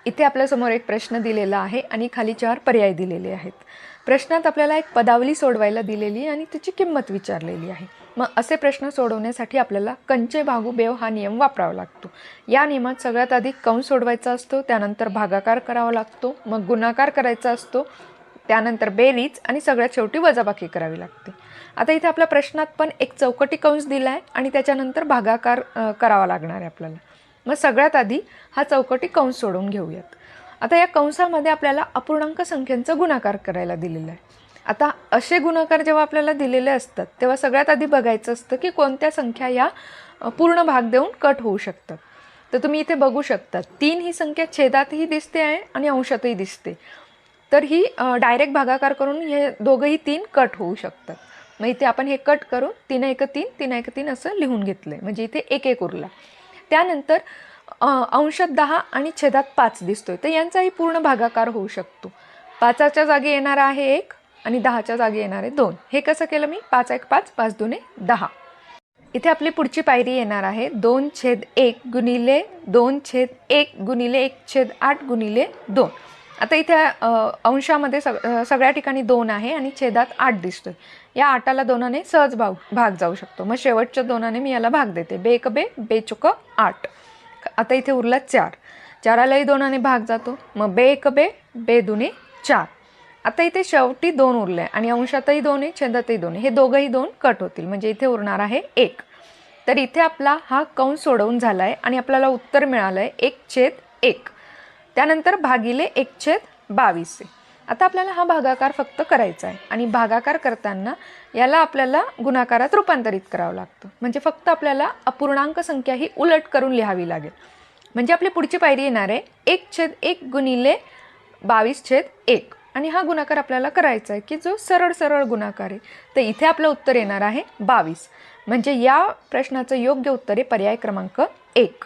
इथे आपल्यासमोर एक प्रश्न दिलेला आहे आणि खाली 4 पर्याय दिलेले आहेत. प्रश्नात आपल्याला एक पदावली सोडवायला दिलेली आणि त्याची किंमत विचारलेली आहे. मग असे प्रश्न सोडवण्यासाठी आपल्याला कंचे भागू बेव हा नियम वापरावा लागतो. या नियमात सगळ्यात आधी कंस सोडवायचा असतो, त्यानंतर भागाकार करावा लागतो, मग गुणाकार करायचा असतो, त्यानंतर बेरीज आणि सगळ्यात शेवटी वजाबाकी करावी लागते. आता इथे आपल्या प्रश्नात पण एक चौकटी कंस दिला आहे आणि त्याच्यानंतर भागाकार करावा लागणार आहे आपल्याला. मग सगळ्यात आधी हा चौकटी कंस सोडवून घेऊयात. आता या कंसामध्ये आपल्याला अपूर्णांक संख्यांचा गुणाकार करायला दिलेला आहे. आता असे गुणाकार जेव्हा आपल्याला दिलेले असतात तेव्हा सगळ्यात आधी बघायचं असतं की कोणत्या संख्या या पूर्ण भाग देऊन कट होऊ शकतात. तर तुम्ही इथे बघू शकता 3 ही संख्या छेदातही दिसते आहे आणि अंशातही दिसते. तर ही डायरेक्ट भागाकार करून हे दोघंही 3 कट होऊ शकतात. मग इथे आपण हे कट करून 3 1 3 3 1 3 असं लिहून घेतलं आहे, म्हणजे इथे 1 1 उरला. त्यानंतर अंशात 10 आणि छेदात 5 दिसतोय, तर यांचाही पूर्ण भागाकार होऊ शकतो. 5च्या जागी येणार आहे 1 आणि 10च्या जागी येणार आहे 2. हे कसं केलं मी? 5 1 5 5 2 10. इथे आपली पुढची पायरी येणार आहे 2/1 गुणिले 2/1 गुणिले 1/8 गुणिले 2. आता इथे अंशामध्ये सगळ्या ठिकाणी 2 आहे आणि छेदात 8 दिसतोय. या 8ला 2ने सहज भाग जाऊ शकतो. मग शेवटच्या 2ने मी याला भाग देते. बे 1 बे, बे चुक 8. आता इथे उरला 4. 4लाही 2ने भाग जातो. मग बे 1 बे, बे 2 4. आता इथे शेवटी 2 उरले आणि अंशातही 2 आहे, छेदातही 2 आहे. हे दोघंही 2 कट होतील, म्हणजे इथे उरणार आहे 1. तर इथे आपला हा कंस सोडवून झाला आहे आणि आपल्याला उत्तर मिळालं आहे 1/1. त्यानंतर भागिले 1/22. आता आपल्याला हा भागाकार फक्त करायचा आहे आणि भागाकार करताना याला आपल्याला गुणाकारात रूपांतरित करावं लागतं. म्हणजे फक्त आपल्याला अपूर्णांक संख्या ही उलट करून लिहावी लागेल. म्हणजे आपली पुढची पायरी येणार आहे 1/1 गुणिले 22/1 आणि हा गुणाकार आपल्याला करायचा आहे की जो सरळ गुणाकार आहे. तर इथे आपलं उत्तर येणार आहे 22. म्हणजे या प्रश्नाचं योग्य उत्तर आहे पर्याय क्रमांक 1.